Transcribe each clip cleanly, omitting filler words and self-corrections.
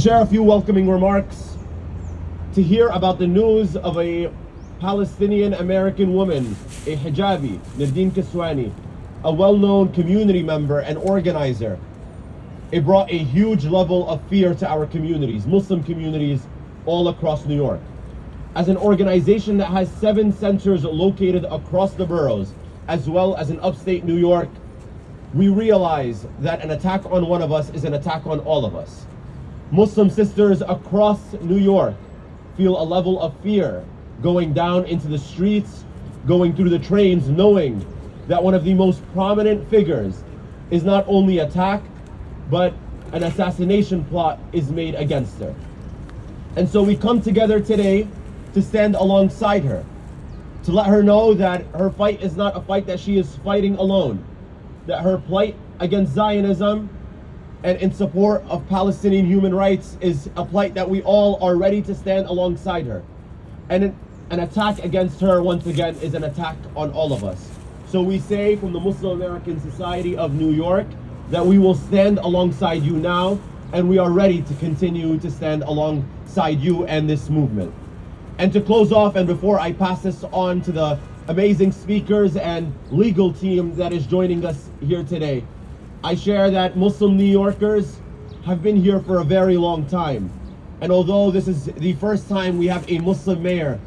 Share a few welcoming remarks to hear about the news of a Palestinian American woman, a hijabi, Nerdeen Kiswani, a well-known community member and organizer. It brought a huge level of fear to our communities, Muslim communities all across New York. As an organization that has 7 centers located across the boroughs, as well as in upstate New York, we realize that an attack on one of us is an attack on all of us. Muslim sisters across New York feel a level of fear going down into the streets, going through the trains, knowing that one of the most prominent figures is not only attacked, but an assassination plot is made against her. And so we come together today to stand alongside her, to let her know that her fight is not a fight that she is fighting alone, that her plight against Zionism and in support of Palestinian human rights is a plight that we all are ready to stand alongside her. And an attack against her, once again, is an attack on all of us. So we say from the Muslim American Society of New York that we will stand alongside you now, and we are ready to continue to stand alongside you and this movement. And to close off, and before I pass this on to the amazing speakers and legal team that is joining us here today, I share that Muslim New Yorkers have been here for a very long time. And although this is the first time we have a Muslim mayor,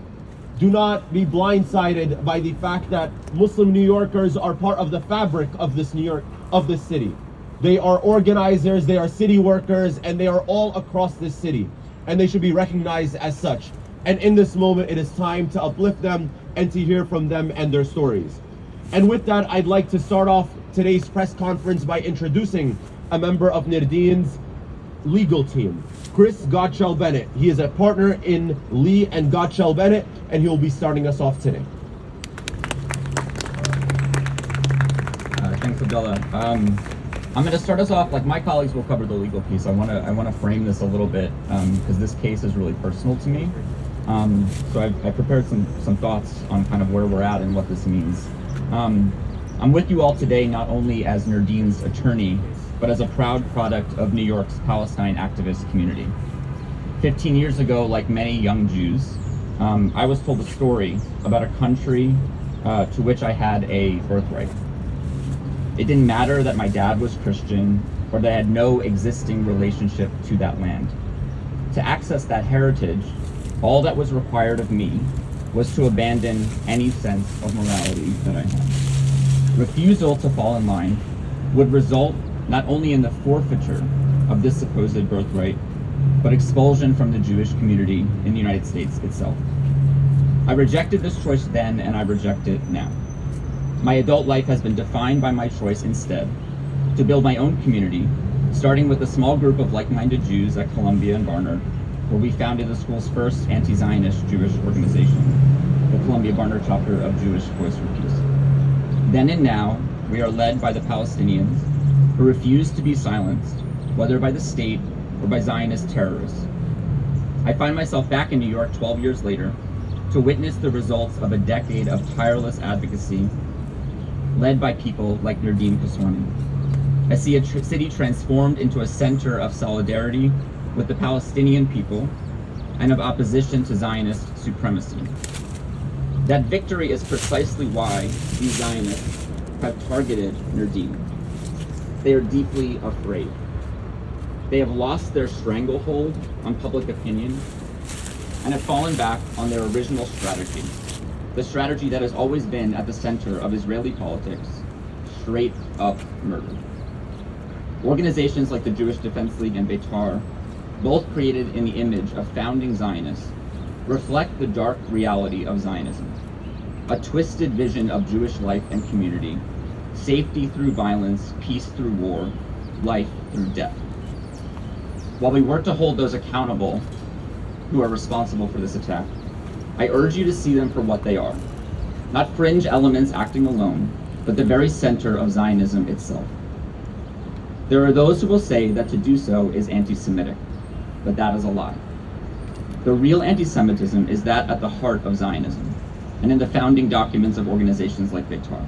do not be blindsided by the fact that Muslim New Yorkers are part of the fabric of this city. They are organizers, they are city workers, and they are all across this city. And they should be recognized as such. And in this moment, it is time to uplift them and to hear from them and their stories. And with that, I'd like to start off today's press conference by introducing a member of Nerdeen's legal team, Chris Godshell Bennett. He is a partner in Lee and Godshell Bennett, and he will be starting us off today. Thanks, Abdullah. I'm going to start us off, like my colleagues will cover the legal piece. I want to frame this a little bit because this case is really personal to me. So I've prepared some thoughts on kind of where we're at and what this means. I'm with you all today not only as Nerdeen's attorney, but as a proud product of New York's Palestine activist community. 15 years ago, like many young Jews, I was told a story about a country to which I had a birthright. It didn't matter that my dad was Christian or that I had no existing relationship to that land. To access that heritage, all that was required of me was to abandon any sense of morality that I had. Refusal to fall in line would result not only in the forfeiture of this supposed birthright, but expulsion from the Jewish community in the United States itself. I rejected this choice then, and I reject it now. My adult life has been defined by my choice instead to build my own community, starting with a small group of like-minded Jews at Columbia and Barnard, where we founded the school's first anti-Zionist Jewish organization, the Columbia-Barnard chapter of Jewish Voice for Peace. Then and now, we are led by the Palestinians who refuse to be silenced, whether by the state or by Zionist terrorists. I find myself back in New York 12 years later to witness the results of a decade of tireless advocacy led by people like Nerdeen Kiswani. I see a city transformed into a center of solidarity with the Palestinian people and of opposition to Zionist supremacy. That victory is precisely why these Zionists have targeted Nerdeen. They are deeply afraid. They have lost their stranglehold on public opinion and have fallen back on their original strategy, the strategy that has always been at the center of Israeli politics, straight up murder. Organizations like the Jewish Defense League and Beitar, both created in the image of founding Zionists, reflect the dark reality of Zionism, a twisted vision of Jewish life and community, safety through violence, peace through war, life through death. While we work to hold those accountable who are responsible for this attack, I urge you to see them for what they are, not fringe elements acting alone, but the very center of Zionism itself. There are those who will say that to do so is anti-Semitic, but that is a lie. The real anti-Semitism is that at the heart of Zionism, and in the founding documents of organizations like Beitar.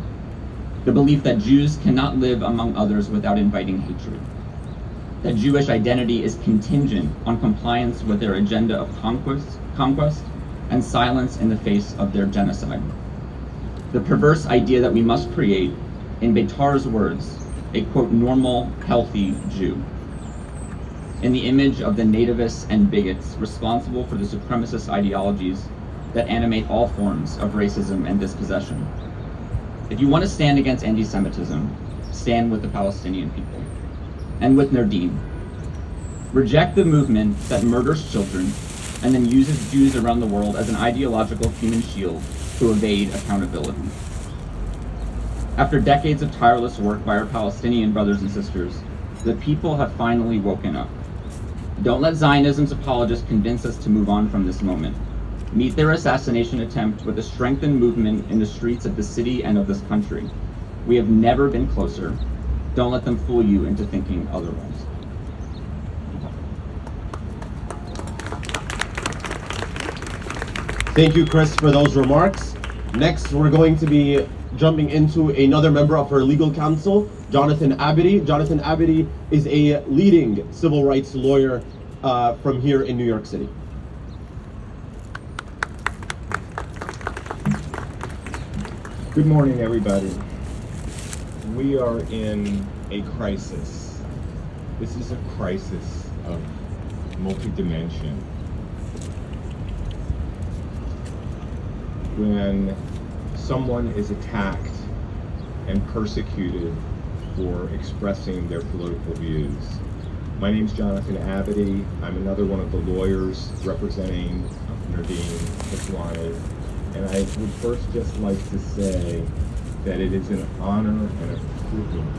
The belief that Jews cannot live among others without inviting hatred. that Jewish identity is contingent on compliance with their agenda of conquest, and silence in the face of their genocide. The perverse idea that we must create, in Beitar's words, a quote, normal, healthy Jew, in the image of the nativists and bigots responsible for the supremacist ideologies that animate all forms of racism and dispossession. If you want to stand against anti-Semitism, stand with the Palestinian people and with Nerdeen. Reject the movement that murders children and then uses Jews around the world as an ideological human shield to evade accountability. After decades of tireless work by our Palestinian brothers and sisters, the people have finally woken up. Don't let Zionism's apologists convince us to move on from this moment. Meet their assassination attempt with a strengthened movement in the streets of the city and of this country. We have never been closer. Don't let them fool you into thinking otherwise. Thank you, Chris, for those remarks. Next, we're going to be jumping into another member of our legal council, Jonathan Abedy. Jonathan Abedy is a leading civil rights lawyer from here in New York City. Good morning, everybody. We are in a crisis. This is a crisis of multi-dimension. When someone is attacked and persecuted for expressing their political views. My name's Jonathan Abedy. I'm another one of the lawyers representing Nerdeen Kiswani. And I would first just like to say that it is an honor and a privilege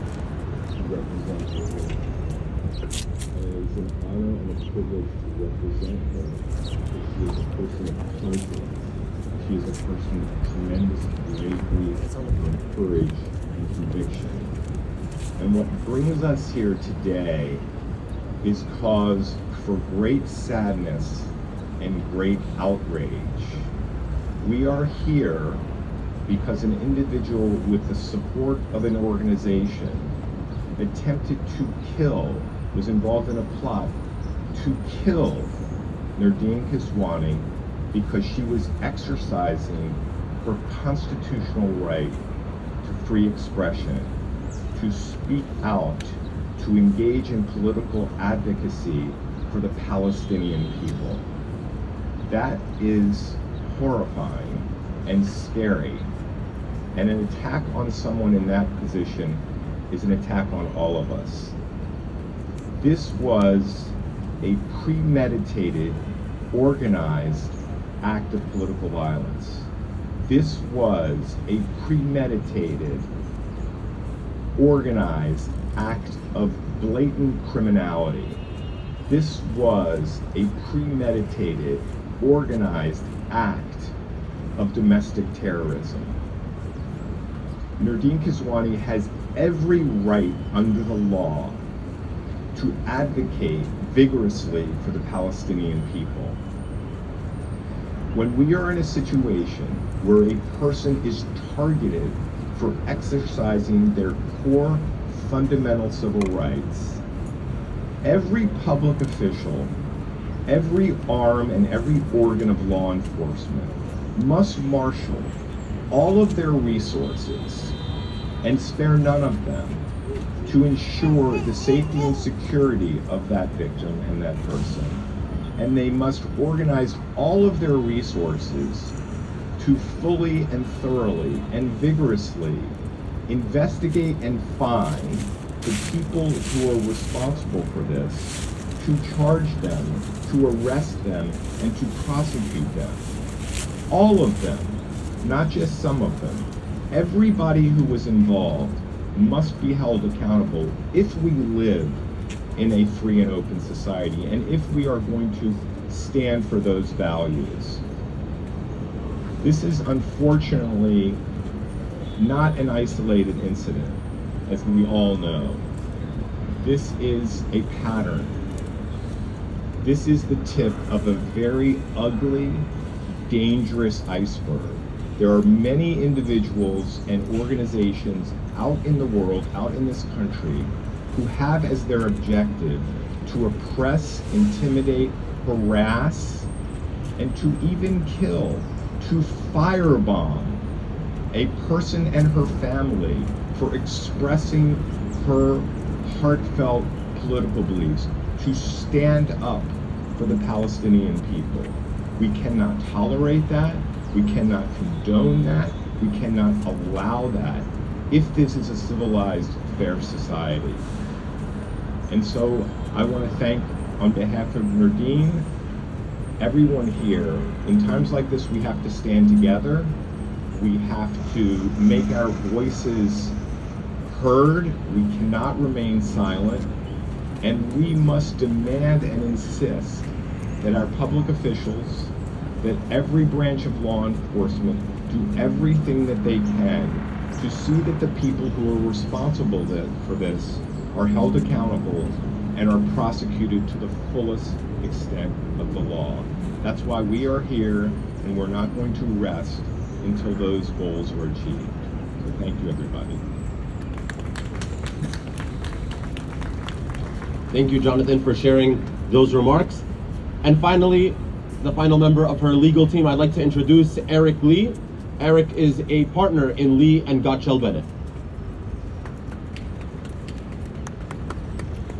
to represent her. It is an honor and a privilege to represent her. She is a person of confidence. She is a person of tremendous bravery and courage and conviction. And what brings us here today is cause for great sadness and great outrage. We are here because an individual with the support of an organization attempted to kill, was involved in a plot to kill Nerdeen Kiswani because she was exercising her constitutional right to free expression, to speak out, to engage in political advocacy for the Palestinian people. That is horrifying and scary. And an attack on someone in that position is an attack on all of us. This was a premeditated, organized act of political violence. This was a premeditated, organized act of blatant criminality. This was a premeditated, organized act of domestic terrorism. Nerdeen Kiswani has every right under the law to advocate vigorously for the Palestinian people. When we are in a situation where a person is targeted for exercising their core fundamental civil rights, every public official, every arm and every organ of law enforcement must marshal all of their resources and spare none of them to ensure the safety and security of that victim and that person. And they must organize all of their resources to fully and thoroughly and vigorously investigate and find the people who are responsible for this, to charge them, to arrest them, and to prosecute them. All of them, not just some of them. Everybody who was involved must be held accountable if we live in a free and open society, and if we are going to stand for those values. This is unfortunately not an isolated incident, as we all know. This is a pattern. This is the tip of a very ugly, dangerous iceberg. There are many individuals and organizations out in the world, out in this country, who have as their objective to oppress, intimidate, harass, and to even kill, to firebomb a person and her family for expressing her heartfelt political beliefs, to stand up for the Palestinian people. We cannot tolerate that. We cannot condone that. We cannot allow that if this is a civilized, fair society. And so I want to thank, on behalf of Nerdeen, everyone here. In times like this, we have to stand together. We have to make our voices heard. We cannot remain silent. And we must demand and insist that our public officials, that every branch of law enforcement do everything that they can to see that the people who are responsible for this are held accountable and are prosecuted to the fullest extent of the law. That's why we are here, and we're not going to rest until those goals are achieved. So thank you, everybody. Thank you, Jonathan, for sharing those remarks. And finally, the final member of her legal team, I'd like to introduce Eric Lee. Eric is a partner in Lee and Gottschall Bennett.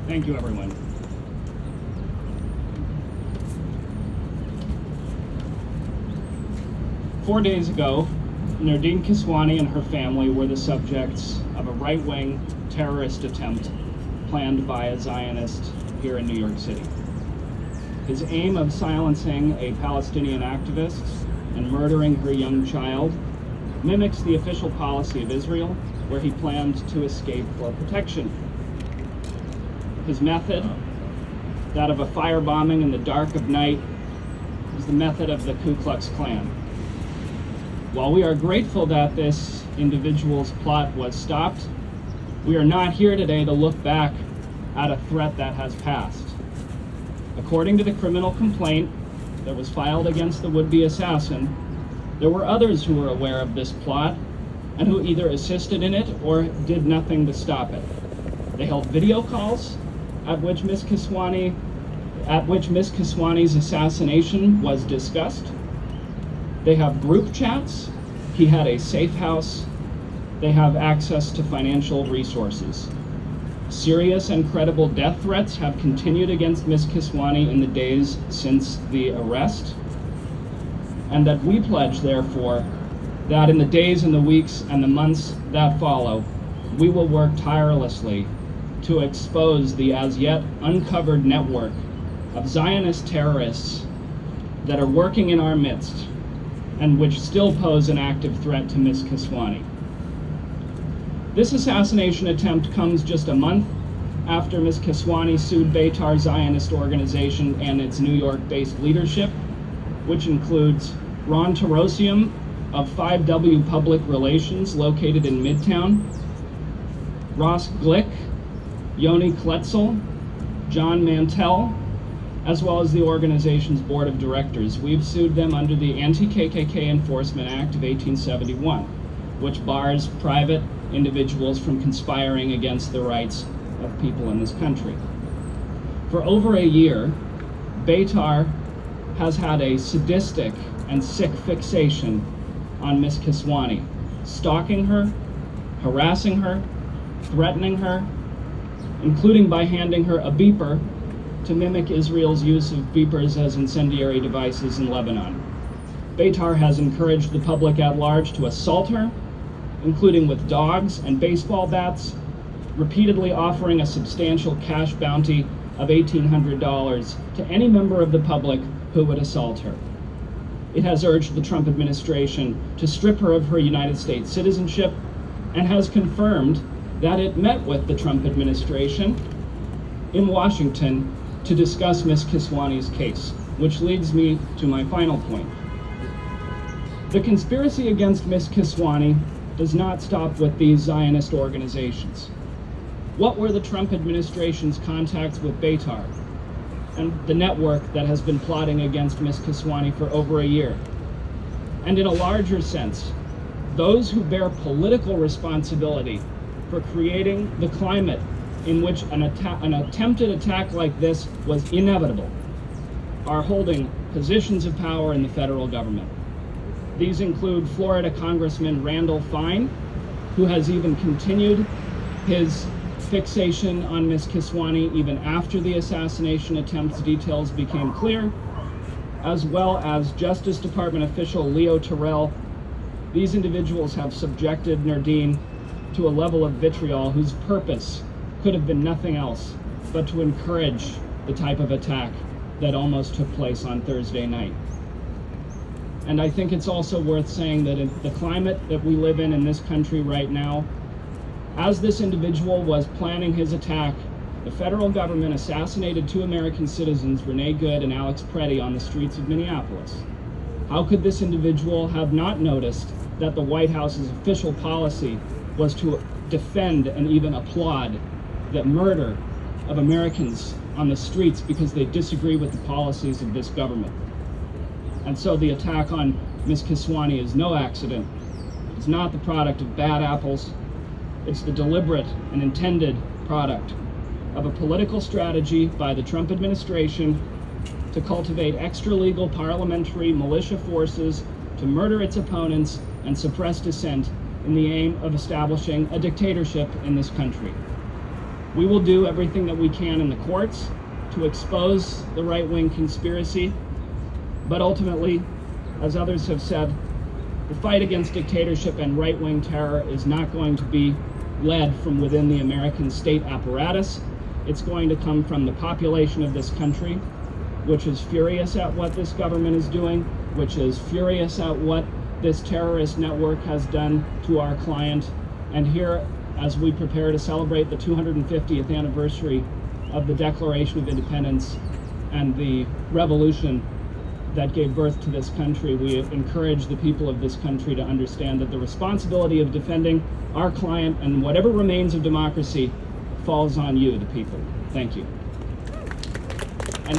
Thank you, everyone. Four days ago, Nerdeen Kiswani and her family were the subjects of a right-wing terrorist attempt planned by a Zionist here in New York City. His aim of silencing a Palestinian activist and murdering her young child mimics the official policy of Israel, where he planned to escape for protection. His method, that of a firebombing in the dark of night, is the method of the Ku Klux Klan. While we are grateful that this individual's plot was stopped, we are not here today to look back at a threat that has passed. According to the criminal complaint that was filed against the would-be assassin, there were others who were aware of this plot and who either assisted in it or did nothing to stop it. They held video calls at which Ms. Kiswani's assassination was discussed. They have group chats. He had a safe house. They have access to financial resources. Serious and credible death threats have continued against Ms. Kiswani in the days since the arrest, and that we pledge, therefore, that in the days and the weeks and the months that follow, we will work tirelessly to expose the as yet uncovered network of Zionist terrorists that are working in our midst and which still pose an active threat to Ms. Kiswani. This assassination attempt comes just a month after Ms. Kiswani sued Beitar Zionist Organization and its New York-based leadership, which includes Ron Tarosium of 5W Public Relations located in Midtown, Ross Glick, Yoni Kletzel, John Mantell, as well as the organization's board of directors. We've sued them under the Anti-KKK Enforcement Act of 1871, which bars private individuals from conspiring against the rights of people in this country. For over a year, Beitar has had a sadistic and sick fixation on Ms. Kiswani, stalking her, harassing her, threatening her, including by handing her a beeper to mimic Israel's use of beepers as incendiary devices in Lebanon. Beitar has encouraged the public at large to assault her, including with dogs and baseball bats, repeatedly offering a substantial cash bounty of $1,800 to any member of the public who would assault her. It has urged the Trump administration to strip her of her United States citizenship and has confirmed that it met with the Trump administration in Washington to discuss Ms. Kiswani's case, which leads me to my final point. The conspiracy against Ms. Kiswani does not stop with these Zionist organizations. What were the Trump administration's contacts with Beitar and the network that has been plotting against Ms. Kiswani for over a year? And in a larger sense, those who bear political responsibility for creating the climate in which an attempted attack like this was inevitable are holding positions of power in the federal government. These include Florida Congressman Randall Fine, who has even continued his fixation on Ms. Kiswani even after the assassination attempt's details became clear, as well as Justice Department official Leo Terrell. These individuals have subjected Nerdeen to a level of vitriol whose purpose could have been nothing else but to encourage the type of attack that almost took place on Thursday night. And I think it's also worth saying that in the climate that we live in this country right now, as this individual was planning his attack, the federal government assassinated 2 American citizens, Renee Good and Alex Preddy, on the streets of Minneapolis. How could this individual have not noticed that the White House's official policy was to defend and even applaud the murder of Americans on the streets because they disagree with the policies of this government? And so the attack on Ms. Kiswani is no accident. It's not the product of bad apples. It's the deliberate and intended product of a political strategy by the Trump administration to cultivate extra-legal parliamentary militia forces to murder its opponents and suppress dissent in the aim of establishing a dictatorship in this country. We will do everything that we can in the courts to expose the right-wing conspiracy, but ultimately, as others have said, the fight against dictatorship and right-wing terror is not going to be led from within the American state apparatus. It's going to come from the population of this country, which is furious at what this government is doing, which is furious at what this terrorist network has done to our client. And here, as we prepare to celebrate the 250th anniversary of the Declaration of Independence and the revolution that gave birth to this country, we encourage the people of this country to understand that the responsibility of defending our client and whatever remains of democracy falls on you, the people. Thank you.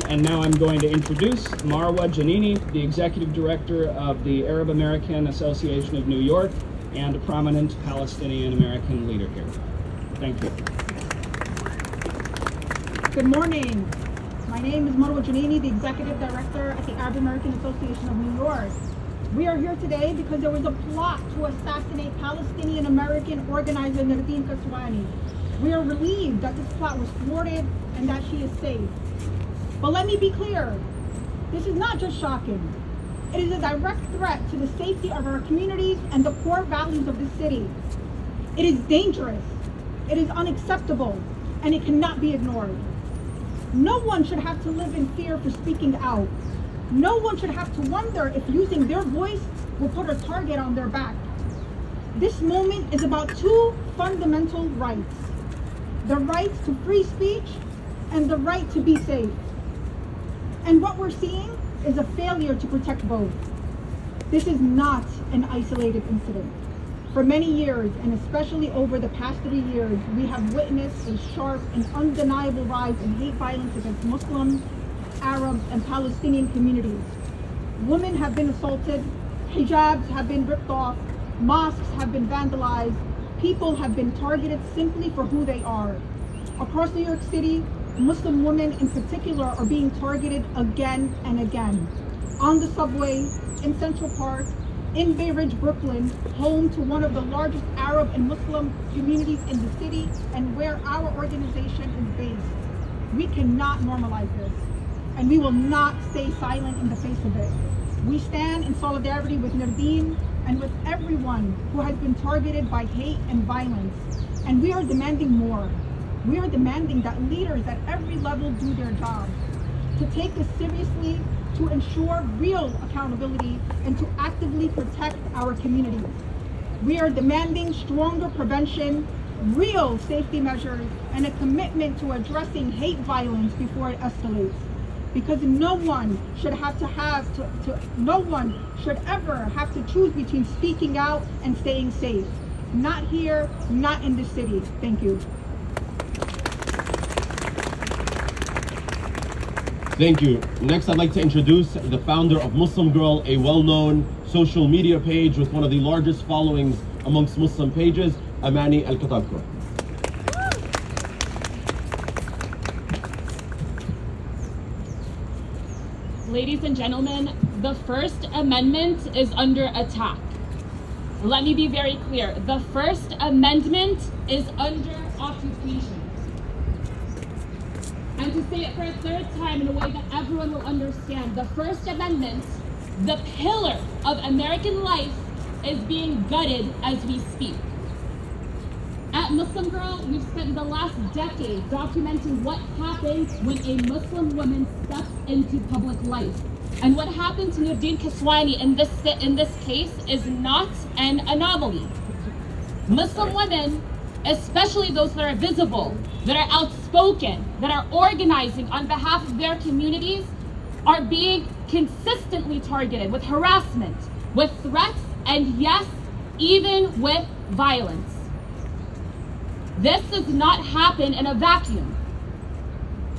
And now I'm going to introduce Marwa Janini, the Executive Director of the Arab American Association of New York and a prominent Palestinian American leader here. Thank you. Good morning. My name is Marwa Janini, the Executive Director at the Arab American Association of New York. We are here today because there was a plot to assassinate Palestinian American organizer Nerdeen Kiswani. We are relieved that this plot was thwarted and that she is safe. But let me be clear, this is not just shocking. It is a direct threat to the safety of our communities and the core values of this city. It is dangerous, it is unacceptable, and it cannot be ignored. No one should have to live in fear for speaking out. No one should have to wonder if using their voice will put a target on their back. This moment is about 2 fundamental rights: the right to free speech and the right to be safe. And what we're seeing is a failure to protect both. This is not an isolated incident. For many years, and especially over the past 3 years, we have witnessed a sharp and undeniable rise in hate violence against Muslims, Arabs, and Palestinian communities. Women have been assaulted, hijabs have been ripped off, mosques have been vandalized, people have been targeted simply for who they are. Across New York City, Muslim women in particular are being targeted again and again. On the subway, in Central Park, in Bay Ridge, Brooklyn, home to one of the largest Arab and Muslim communities in the city and where our organization is based. We cannot normalize this, and we will not stay silent in the face of it. We stand in solidarity with Nerdeen and with everyone who has been targeted by hate and violence, and we are demanding more. We are demanding that leaders at every level do their job, to take this seriously, to ensure real accountability, and to actively protect our communities. We are demanding stronger prevention, real safety measures, and a commitment to addressing hate violence before it escalates. Because no one should ever have to choose between speaking out and staying safe. Not here, not in this city. Thank you. Thank you. Next, I'd like to introduce the founder of Muslim Girl, a well-known social media page with one of the largest followings amongst Muslim pages, Amani Al-Katabko. Ladies and gentlemen, the First Amendment is under attack. Let me be very clear. The First Amendment is under occupation. And to say it for a third time in a way that everyone will understand, the First Amendment, the pillar of American life, is being gutted as we speak. At Muslim Girl, we've spent the last decade documenting what happens when a Muslim woman steps into public life. And what happened to Nerdeen Kiswani in this case is not an anomaly. Muslim women, especially those that are visible, that are outspoken, that are organizing on behalf of their communities, are being consistently targeted with harassment, with threats, and yes, even with violence. This does not happen in a vacuum.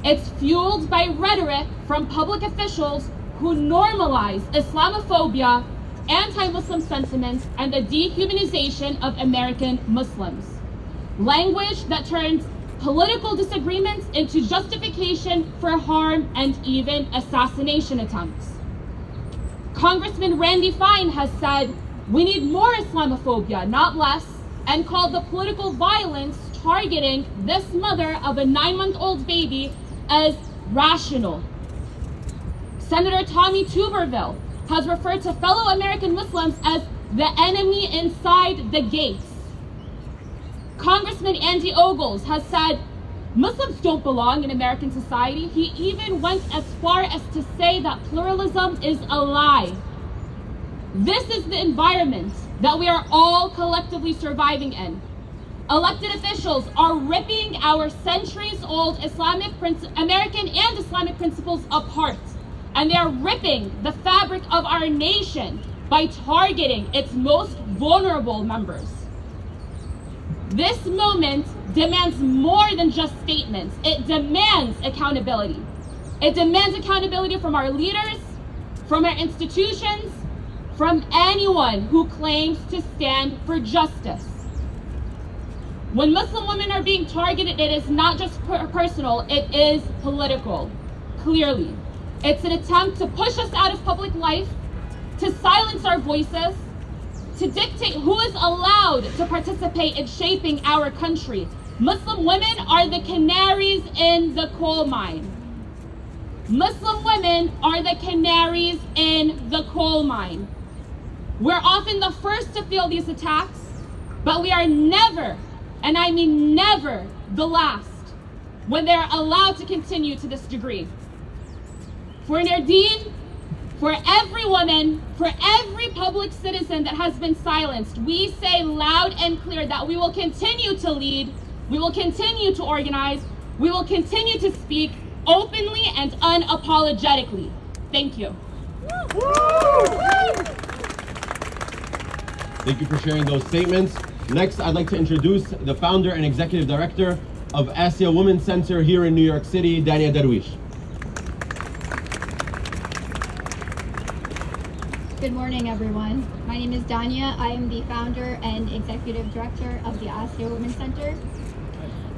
It's fueled by rhetoric from public officials who normalize Islamophobia, anti-Muslim sentiments, and the dehumanization of American Muslims. Language that turns political disagreements into justification for harm and even assassination attempts. Congressman Randy Fine has said, we need more Islamophobia, not less, and called the political violence targeting this mother of a 9-month-old baby as rational. Senator Tommy Tuberville has referred to fellow American Muslims as the enemy inside the gates. Congressman Andy Ogles has said, Muslims don't belong in American society. He even went as far as to say that pluralism is a lie. This is the environment that we are all collectively surviving in. Elected officials are ripping our centuries-old American and Islamic principles apart. And they are ripping the fabric of our nation by targeting its most vulnerable members. This moment demands more than just statements. It demands accountability. It demands accountability from our leaders, from our institutions, from anyone who claims to stand for justice. When Muslim women are being targeted, it is not just personal, it is political, clearly. It's an attempt to push us out of public life, to silence our voices, to dictate who is allowed to participate in shaping our country. Muslim women are the canaries in the coal mine. Muslim women are the canaries in the coal mine. We're often the first to feel these attacks, but we are never, and I mean never, the last when they're allowed to continue to this degree. For Nerdeen, for every woman, for every public citizen that has been silenced, we say loud and clear that we will continue to lead, we will continue to organize, we will continue to speak openly and unapologetically. Thank you. Thank you for sharing those statements. Next, I'd like to introduce the founder and executive director of Asia Women's Center here in New York City, Dania Darwish. Good morning, everyone. My name is Dania. I am the founder and executive director of the Asia Women's Center.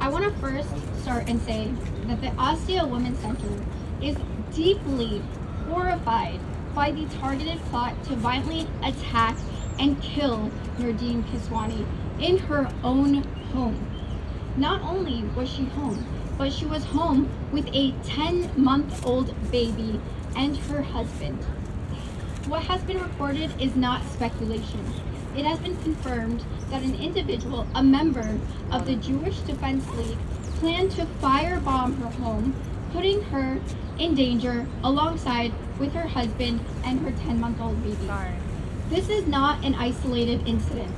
I want to first start and say that the Asia Women's Center is deeply horrified by the targeted plot to violently attack and kill Nerdeen Kiswani in her own home. Not only was she home, but she was home with a 10-month-old baby and her husband. What has been reported is not speculation. It has been confirmed that an individual, a member of the Jewish Defense League, planned to firebomb her home, putting her in danger alongside with her husband and her 10-month-old baby. This is not an isolated incident.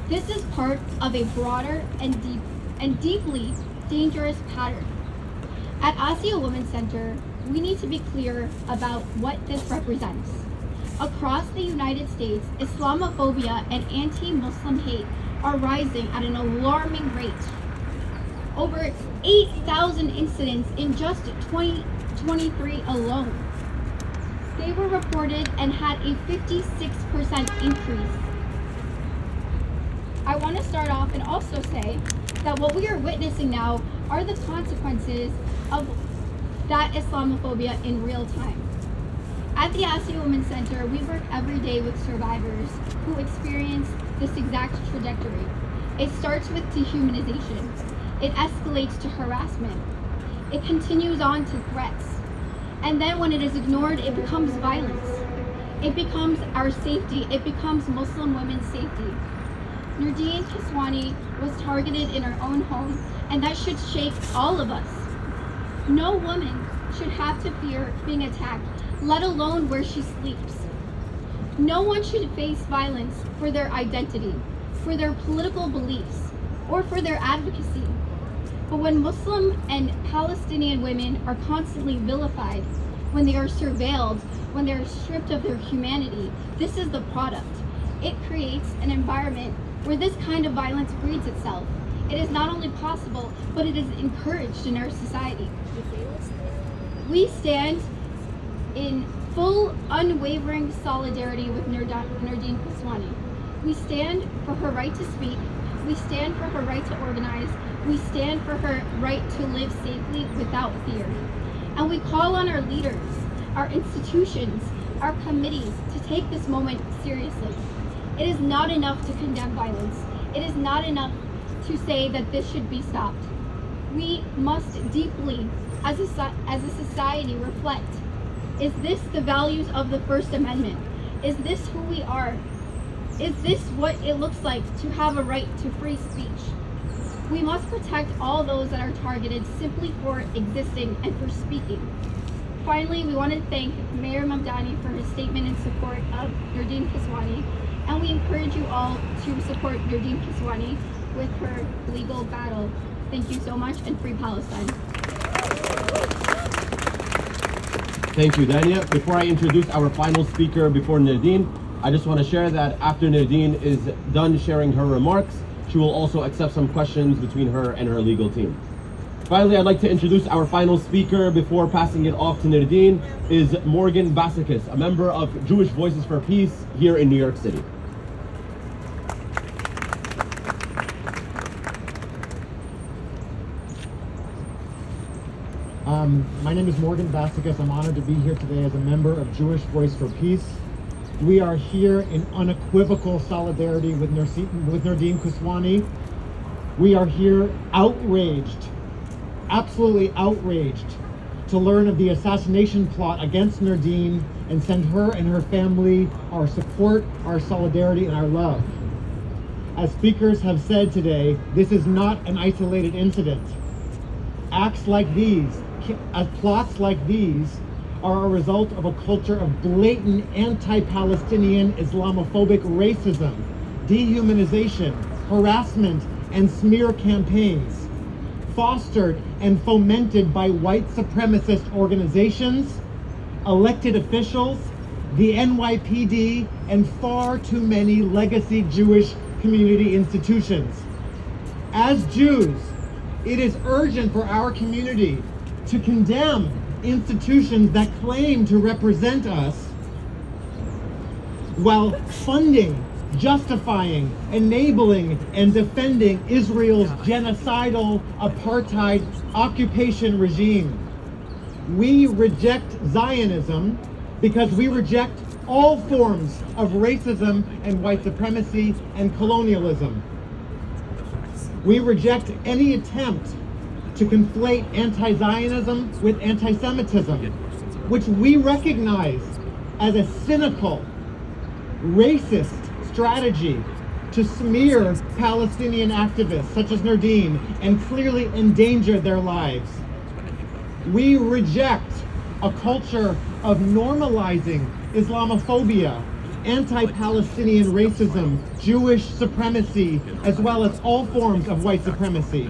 This is part of a broader and deeply dangerous pattern. At Asia Women's Center, we need to be clear about what this represents. Across the United States, Islamophobia and anti-Muslim hate are rising at an alarming rate. Over 8,000 incidents in just 2023 alone. They were reported and had a 56% increase. I want to start off and also say that what we are witnessing now are the consequences of that Islamophobia in real time. At the ASEA Women's Center, we work every day with survivors who experience this exact trajectory. It starts with dehumanization. It escalates to harassment. It continues on to threats. And then when it is ignored, it becomes violence. It becomes our safety. It becomes Muslim women's safety. Nerdeen Kiswani was targeted in her own home, and that should shake all of us. No woman should have to fear being attacked, let alone where she sleeps. No one should face violence for their identity, for their political beliefs, or for their advocacy. But when Muslim and Palestinian women are constantly vilified, when they are surveilled, when they are stripped of their humanity, this is the product. It creates an environment where this kind of violence breeds itself. It is not only possible, but it is encouraged in our society. We stand in full, unwavering solidarity with Nerdeen Kiswani. We stand for her right to speak. We stand for her right to organize. We stand for her right to live safely without fear. And we call on our leaders, our institutions, our committees to take this moment seriously. It is not enough to condemn violence. It is not enough to say that this should be stopped. We must deeply, as a society, reflect. Is this the values of the First Amendment? Is this who we are? Is this what it looks like to have a right to free speech? We must protect all those that are targeted simply for existing and for speaking. Finally, we want to thank Mayor Mamdani for his statement in support of Nerdeen Kiswani, and we encourage you all to support Nerdeen Kiswani with her legal battle. Thank you so much, and free Palestine. Thank you, Dania. Before I introduce our final speaker before Nerdeen, I just want to share that after Nerdeen is done sharing her remarks, she will also accept some questions between her and her legal team. Finally, I'd like to introduce our final speaker before passing it off to Nerdeen is Morgan Basakis, a member of Jewish Voices for Peace here in New York City. My name is Morgan Basakis. I'm honored to be here today as a member of Jewish Voice for Peace. We are here in unequivocal solidarity with Nerdeen Kiswani. We are here outraged, absolutely outraged, to learn of the assassination plot against Nerdeen and send her and her family our support, our solidarity, and our love. As speakers have said today, this is not an isolated incident. Acts like these, plots like these, are a result of a culture of blatant anti-Palestinian Islamophobic racism, dehumanization, harassment, and smear campaigns, fostered and fomented by white supremacist organizations, elected officials, the NYPD, and far too many legacy Jewish community institutions. As Jews, it is urgent for our community to condemn institutions that claim to represent us while funding, justifying, enabling, and defending Israel's genocidal apartheid occupation regime. We reject Zionism because we reject all forms of racism and white supremacy and colonialism. We reject any attempt to conflate anti-Zionism with anti-Semitism, which we recognize as a cynical, racist strategy to smear Palestinian activists such as Nerdeen and clearly endanger their lives. We reject a culture of normalizing Islamophobia, anti-Palestinian racism, Jewish supremacy, as well as all forms of white supremacy.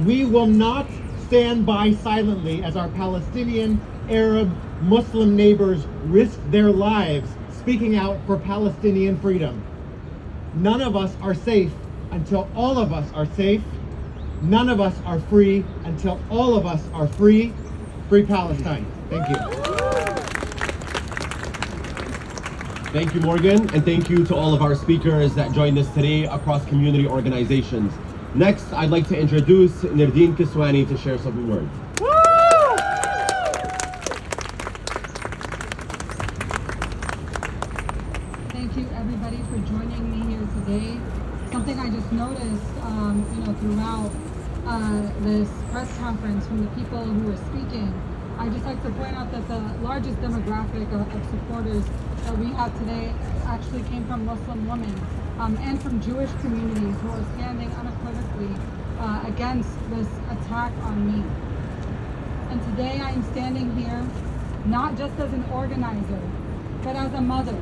We will not stand by silently as our Palestinian, Arab, Muslim neighbors risk their lives speaking out for Palestinian freedom. None of us are safe until all of us are safe. None of us are free until all of us are free. Free Palestine. Thank you. Thank you, Morgan, and thank you to all of our speakers that joined us today across community organizations. Next, I'd like to introduce Nerdeen Kiswani to share some words. thank you everybody for joining me here today. Something I just noticed, throughout this press conference from the people who were speaking, I just like to point out that the largest demographic of supporters that we have today actually came from Muslim women and from Jewish communities who are standing unequivocally against this attack on me. And today I am standing here not just as an organizer, but as a mother,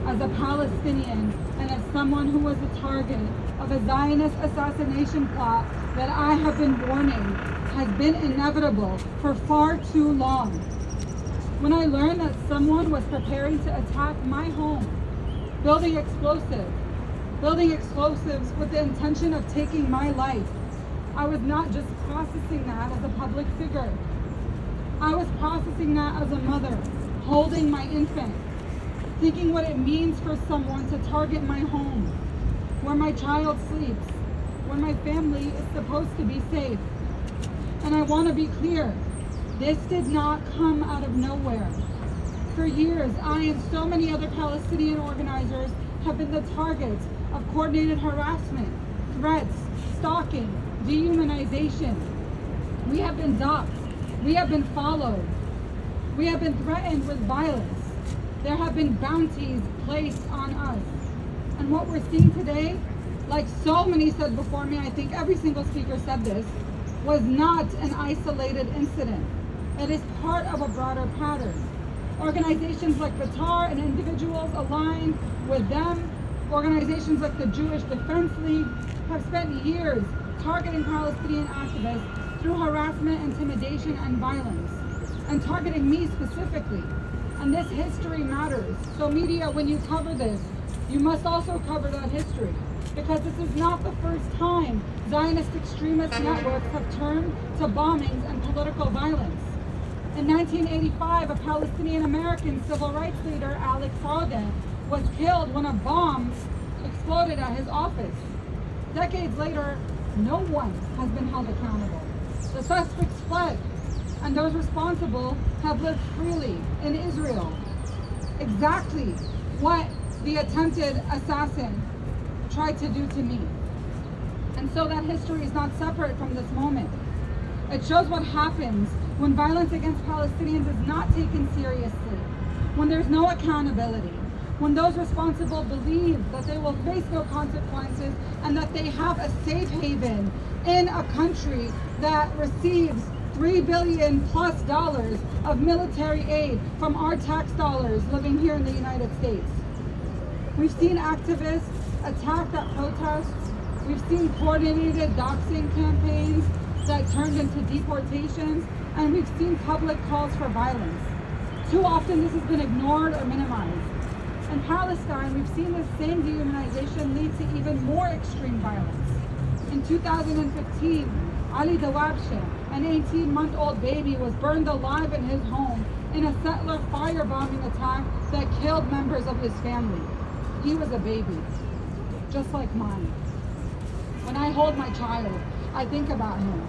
as a Palestinian, and as someone who was the target of a Zionist assassination plot that I have been warning has been inevitable for far too long. When I learned that someone was preparing to attack my home, building explosives with the intention of taking my life, I was not just processing that as a public figure. I was processing that as a mother, holding my infant, thinking what it means for someone to target my home, where my child sleeps, where my family is supposed to be safe. And I want to be clear, this did not come out of nowhere. For years, I and so many other Palestinian organizers have been the targets of coordinated harassment, threats, stalking, dehumanization. We have been doxxed. We have been followed. We have been threatened with violence. There have been bounties placed on us. And what we're seeing today, like so many said before me, I think every single speaker said this, was not an isolated incident. It is part of a broader pattern. Organizations like Batar and individuals aligned with them, organizations like the Jewish Defense League, have spent years targeting Palestinian activists through harassment, intimidation, and violence, and targeting me specifically. And this history matters. So media, when you cover this, you must also cover that history, because this is not the first time Zionist extremist networks have turned to bombings and political violence. In 1985, a Palestinian American civil rights leader, Alex Heifler, was killed when a bomb exploded at his office. Decades later, no one has been held accountable. The suspects fled, and those responsible have lived freely in Israel. Exactly what the attempted assassin tried to do to me. And so that history is not separate from this moment. It shows what happens when violence against Palestinians is not taken seriously, when there's no accountability, when those responsible believe that they will face no consequences and that they have a safe haven in a country that receives $3 billion plus of military aid from our tax dollars living here in the United States. We've seen activists attack at protests. We've seen coordinated doxing campaigns that turned into deportations, and we've seen public calls for violence. Too often this has been ignored or minimized. In Palestine, we've seen this same dehumanization lead to even more extreme violence. In 2015, Ali Dawabshe, an 18-month-old baby, was burned alive in his home in a settler firebombing attack that killed members of his family. He was a baby, just like mine. When I hold my child, I think about him.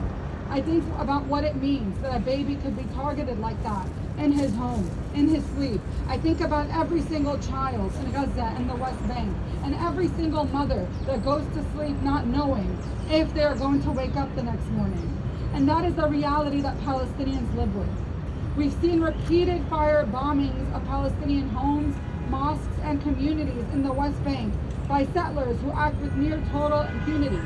I think about what it means that a baby could be targeted like that in his home, in his sleep. I think about every single child in Gaza and the West Bank, and every single mother that goes to sleep not knowing if they're going to wake up the next morning. And that is the reality that Palestinians live with. We've seen repeated fire bombings of Palestinian homes, mosques, and communities in the West Bank by settlers who act with near total impunity,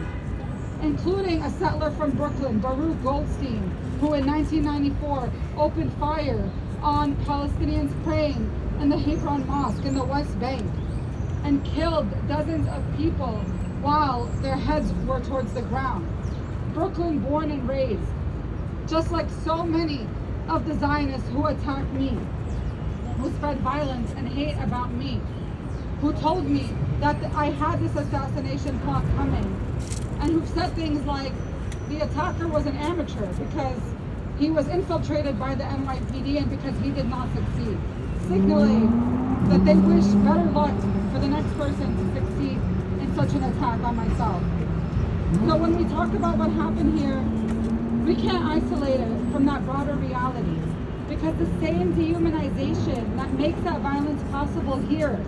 including a settler from Brooklyn, Baruch Goldstein, who in 1994 opened fire on Palestinians praying in the Hebron Mosque in the West Bank and killed dozens of people while their heads were towards the ground. Brooklyn born and raised, just like so many of the Zionists who attacked me, who spread violence and hate about me, who told me that I had this assassination plot coming, and who said things like the attacker was an amateur because he was infiltrated by the NYPD and because he did not succeed, signaling that they wish better luck for the next person to succeed in such an attack on myself. So when we talk about what happened here, we can't isolate it from that broader reality, because the same dehumanization that makes that violence possible here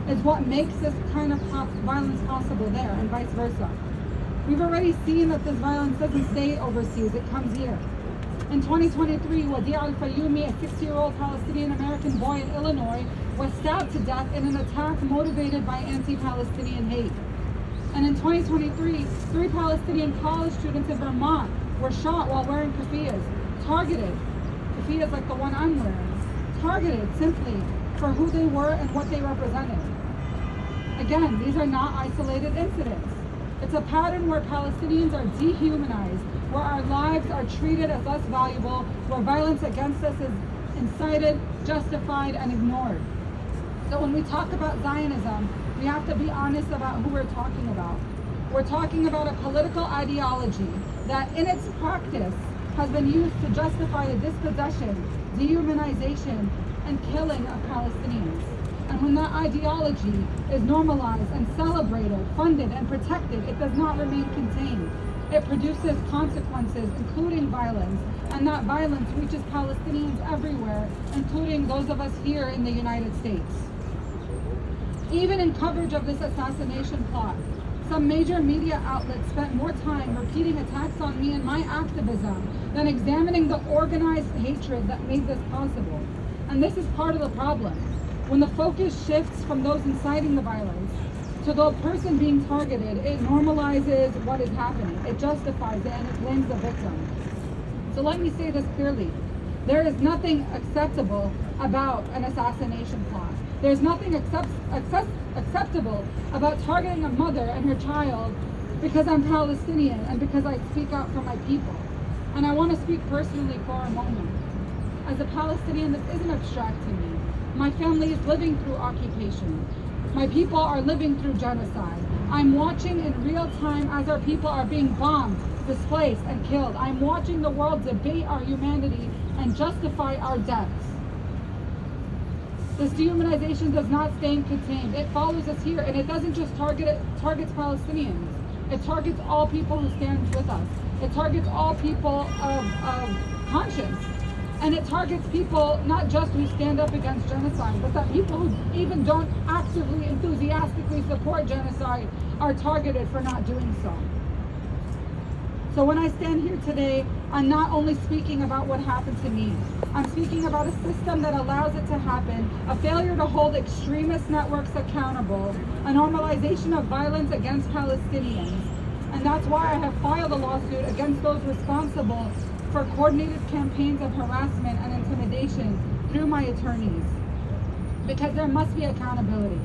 is what makes this kind of violence possible there, and vice versa. We've already seen that this violence doesn't stay overseas, it comes here. In 2023, Wadi al-Fayoumi, a 6-year-old Palestinian-American boy in Illinois, was stabbed to death in an attack motivated by anti-Palestinian hate. And in 2023, 3 Palestinian college students in Vermont were shot while wearing keffiyehs, targeted, keffiyehs like the one I'm wearing, targeted simply for who they were and what they represented. Again, these are not isolated incidents. It's a pattern where Palestinians are dehumanized, where our lives are treated as less valuable, where violence against us is incited, justified, and ignored. So when we talk about Zionism, we have to be honest about who we're talking about. We're talking about a political ideology that in its practice has been used to justify the dispossession, dehumanization, and killing of Palestinians. And when that ideology is normalized and celebrated, funded, and protected, it does not remain contained. It produces consequences, including violence, and that violence reaches Palestinians everywhere, including those of us here in the United States. Even in coverage of this assassination plot, some major media outlets spent more time repeating attacks on me and my activism than examining the organized hatred that made this possible. And this is part of the problem. When the focus shifts from those inciting the violence to the person being targeted, it normalizes what is happening. It justifies it and it blames the victim. So let me say this clearly. There is nothing acceptable about an assassination plot. There's nothing acceptable about targeting a mother and her child because I'm Palestinian and because I speak out for my people. And I want to speak personally for a moment. As a Palestinian, this isn't abstract to me. My family is living through occupation. My people are living through genocide. I'm watching in real time as our people are being bombed, displaced, and killed. I'm watching the world debate our humanity and justify our deaths. This dehumanization does not stay contained. It follows us here, and it doesn't just targets Palestinians. It targets all people who stand with us. It targets all people of conscience. And it targets people not just who stand up against genocide, but that people who even don't actively, enthusiastically support genocide are targeted for not doing so. So when I stand here today, I'm not only speaking about what happened to me. I'm speaking about a system that allows it to happen, a failure to hold extremist networks accountable, a normalization of violence against Palestinians. And that's why I have filed a lawsuit against those responsible for coordinated campaigns of harassment and intimidation through my attorneys. Because there must be accountability,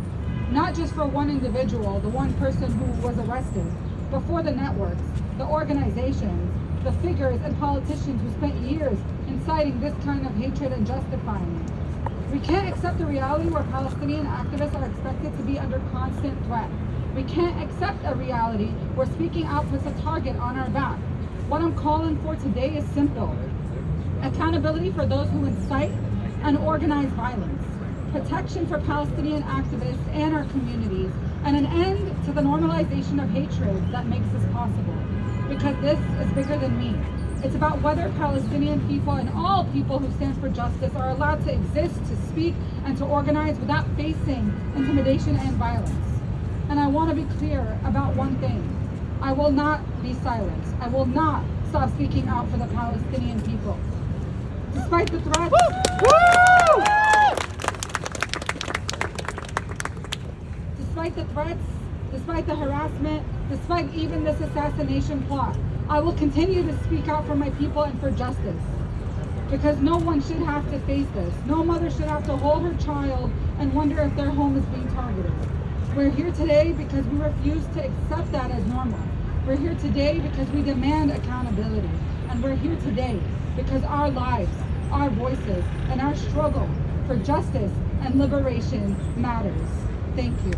not just for one individual, the one person who was arrested, but for the networks, the organizations, the figures and politicians who spent years inciting this kind of hatred and justifying it. We can't accept a reality where Palestinian activists are expected to be under constant threat. We can't accept a reality where speaking out puts a target on our back. What I'm calling for today is simple. Accountability for those who incite and organize violence. Protection for Palestinian activists and our communities. And an end to the normalization of hatred that makes this possible. Because this is bigger than me. It's about whether Palestinian people and all people who stand for justice are allowed to exist, to speak, and to organize without facing intimidation and violence. And I want to be clear about one thing. I will not be silenced. I will not stop speaking out for the Palestinian people. Despite the threats, despite the harassment, despite even this assassination plot, I will continue to speak out for my people and for justice. Because no one should have to face this. No mother should have to hold her child and wonder if their home is being targeted. We're here today because we refuse to accept that as normal. We're here today because we demand accountability. And we're here today because our lives, our voices, and our struggle for justice and liberation matters. Thank you.